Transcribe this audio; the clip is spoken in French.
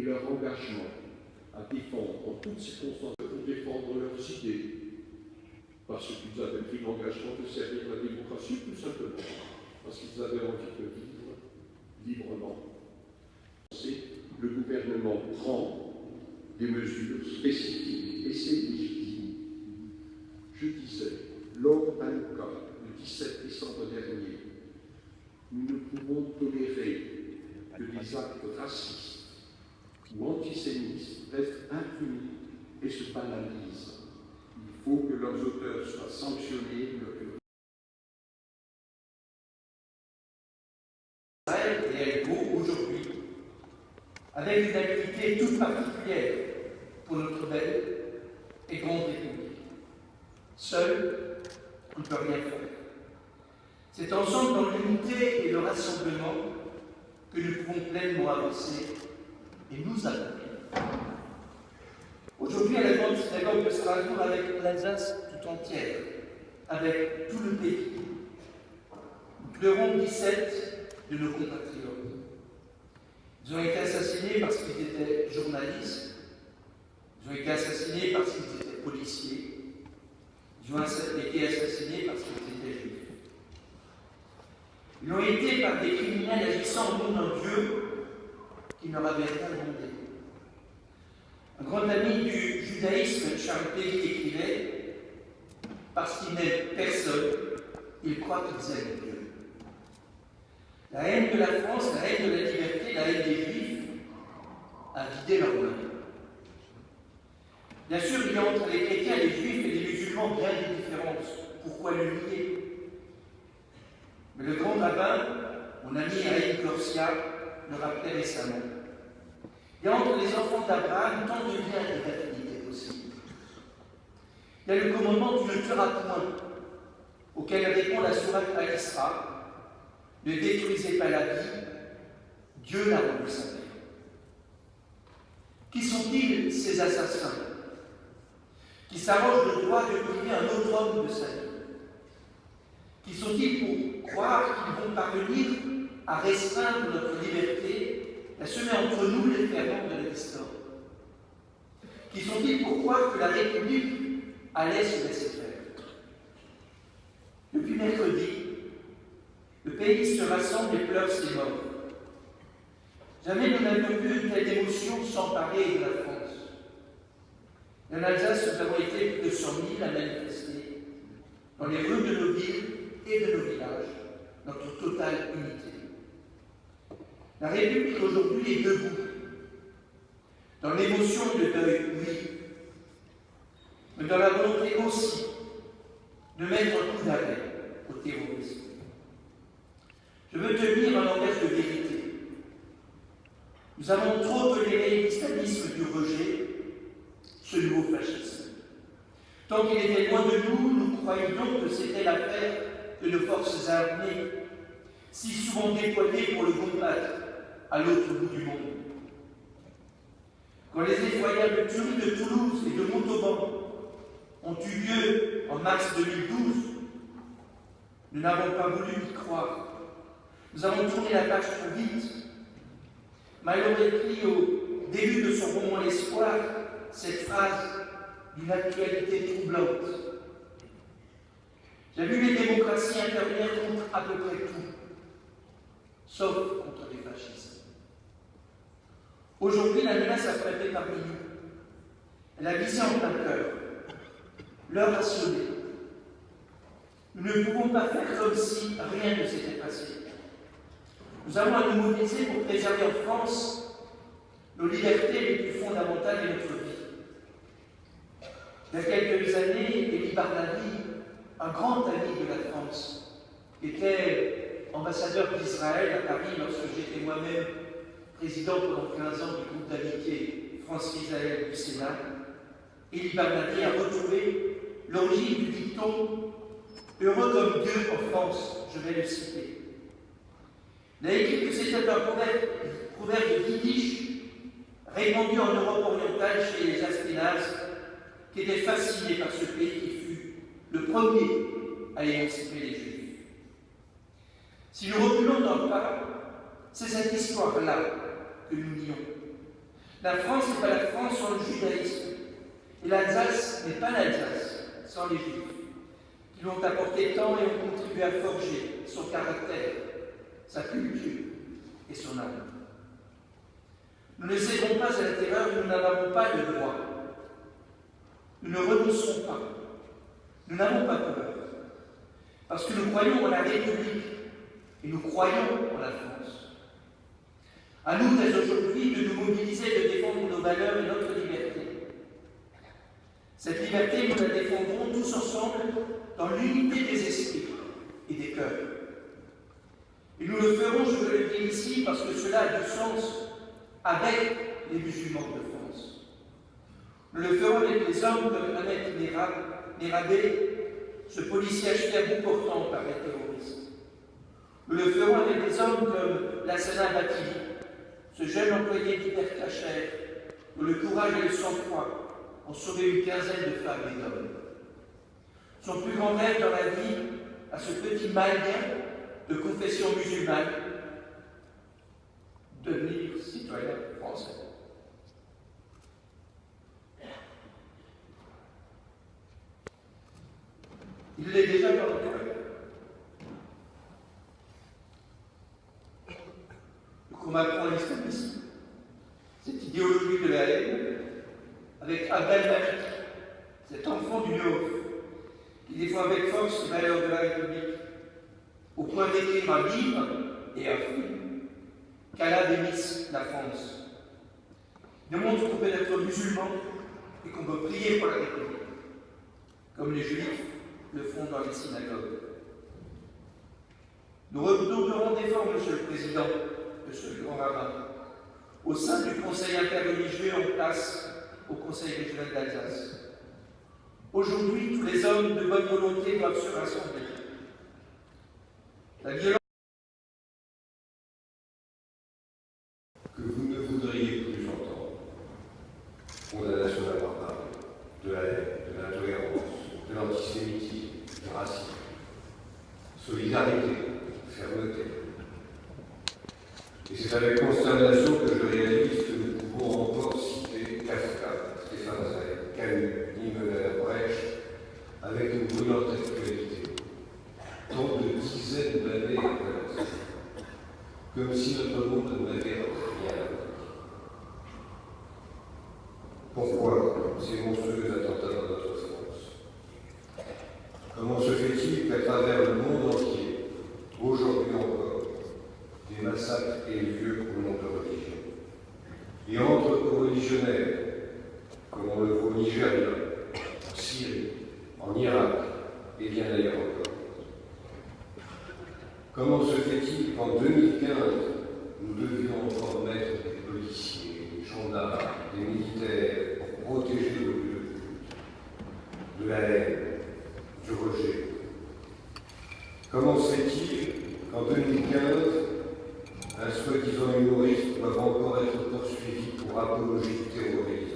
et leur engagement à défendre en toutes circonstances, pour défendre leurs idées, parce qu'ils avaient pris l'engagement de servir la démocratie, tout simplement, parce qu'ils avaient envie de vivre librement. Le gouvernement prend des mesures spécifiques et c'est légitime. Je disais, lors d'un cas le 17 décembre dernier, nous ne pouvons tolérer que des actes racistes ou antisémites restent impunis et se banalisent. Il faut que leurs auteurs soient sanctionnés. Et elle vaut aujourd'hui, avec une activité toute particulière pour notre belle et grande République. Seul, on ne peut rien faire. C'est ensemble dans l'unité et le rassemblement que nous pouvons pleinement avancer et nous accomplir. Aujourd'hui, à la grande synagogue de Strasbourg, avec l'Alsace tout entière, avec tout le pays, nous pleurons 17 de nos compatriotes. Ils ont été assassinés parce qu'ils étaient journalistes, ils ont été assassinés parce qu'ils étaient policiers, ils ont été assassinés parce qu'ils étaient juifs. Ils l'ont été par des criminels agissant au nom d'un Dieu qui ne leur avait rien demandé. Un grand ami du judaïsme, Charles Péguy, écrivait « Parce qu'ils n'aiment personne, ils croient qu'ils aiment Dieu ». La haine de la France, la haine de la liberté, la haine des Juifs a guidé leur main. Bien sûr, il y a entre les chrétiens, les Juifs et les musulmans bien des différences. Pourquoi le nier? Mais le grand rabbin, mon ami Haïm Korsia, le rappelait récemment. Il y a entre les enfants d'Abraham tant de liens et d'affinités possibles. Il y a le commandement du ne tuera point, auquel répond la sourate Al-Isra. Ne détruisez pas la vie, Dieu l'a rendu sacrée. Qui sont-ils ces assassins qui s'arrogent le droit de priver un autre homme de sa vie? Qui sont-ils pour croire qu'ils vont parvenir à restreindre notre liberté, à semer entre nous les ferments de la discorde? Qui sont-ils pour croire que la République allait se laisser faire? Depuis mercredi, le pays se rassemble et pleure ses morts. Jamais nous n'avions vu une telle émotion s'emparer de la France. Et en Alsace, nous avons été plus de 100 000 à manifester dans les rues de nos villes et de nos villages, notre totale unité. La République aujourd'hui est debout, dans l'émotion de deuil, oui, mais dans la volonté aussi de mettre un coup d'arrêt au terrorisme. Je veux tenir un langage de vérité. Nous avons trop toléré l'islamisme du rejet, ce nouveau fascisme. Tant qu'il était loin de nous, nous croyions que c'était l'affaire de nos forces armées, si souvent déployées pour le combattre à l'autre bout du monde. Quand les effroyables tueries de Toulouse et de Montauban ont eu lieu en mars 2012, nous n'avons pas voulu y croire. Nous avons tourné la page trop vite. Malraux écrit au début de son roman L'Espoir cette phrase d'une actualité troublante. J'ai vu les démocraties intervenir contre à peu près tout, sauf contre les fascistes. Aujourd'hui, la menace a frappé parmi nous. Elle a visé en plein cœur. L'heure a sonné. Nous ne pouvons pas faire comme si rien ne s'était passé. Nous avons à nous mobiliser pour préserver en France nos libertés les plus fondamentales de notre vie. Il y a quelques années, Élie Barnaby, un grand ami de la France, était ambassadeur d'Israël à Paris lorsque j'étais moi-même président pendant 15 ans du groupe d'amitié France-Israël du Sénat. Élie Barnaby a retrouvé l'origine du dicton « Heureux comme Dieu en France », je vais le citer. Il a écrit que c'était un proverbe yiddish répandu en Europe orientale chez les Ashkénazes qui étaient fascinés par ce pays qui fut le premier à émanciper les Juifs. Si nous reculons dans le pas, c'est cette histoire-là que nous nions. La France n'est pas la France sans le judaïsme. Et l'Alsace n'est pas l'Alsace sans les Juifs, qui lui ont apporté tant et ont contribué à forger son caractère, sa culture et son âme. Nous ne céderons pas à la terreur, nous n'en avons pas le droit. Nous ne renoncerons pas. Nous n'avons pas peur. Parce que nous croyons en la République et nous croyons en la France. À nous, dès aujourd'hui, de nous mobiliser et de défendre nos valeurs et notre liberté. Cette liberté, nous la défendrons tous ensemble dans l'unité des esprits et des cœurs. Et nous le ferons, je veux le dire ici, parce que cela a du sens avec les musulmans de France. Nous le ferons avec les hommes comme Ahmed Merabé, ce policier acheté à bout portant par les terroristes. Nous le ferons avec des hommes comme Lassana Batili, ce jeune employé d'Hypercacher, dont le courage et le sang-froid ont sauvé une quinzaine de femmes et d'hommes. Son plus grand rêve dans la vie, à ce petit Malien de confession musulmane, devenir citoyen français. Il l'est déjà dans le cœur. Le combattant à l'islamisme, cette idéologie de la haine, avec Abdel Malik, cet enfant du Nord, qui défend avec force les valeurs de la République, au point d'écrire un livre et un film, qu'Allah bénisse la France. Il montre qu'on peut être musulman et qu'on peut prier pour la République, comme les Juifs le font dans les synagogues. Nous redoublerons d'efforts, Monsieur le Président, de ce grand rabbin, au sein du Conseil interreligieux en place au Conseil régional d'Alsace. Aujourd'hui, tous les hommes de bonne volonté doivent se rassembler. La violence que vous ne voudriez plus entendre. Condamnation de la barbarie, de la haine, de l'intolérance, de l'antisémitisme, du racisme. Solidarité, fermeté. Et c'est avec consternation que je réalise que nous pouvons encore citer Kafka, Stéphane Zweig, Camus, Niemöller, Brecht, avec une brûlante actualité. Tant de dizaines d'années après l'accident. Comme si notre monde n'avait rien à voir. Pourquoi ces monstrueux attentats dans notre France? Comment se fait-il qu'à travers le monde entier, aujourd'hui encore, des massacres aient lieu au nom de religion? Et entre religionnaires, comme on le voit au Nigeria, en Syrie, en Irak et bien ailleurs encore. Comment se fait-il qu'en 2015, nous devions encore mettre des policiers, des gendarmes, des militaires pour protéger nos lieux de culte, de la haine, du rejet? Comment se fait-il qu'en 2015, un soi-disant humoriste doit encore être poursuivi pour apologie du terrorisme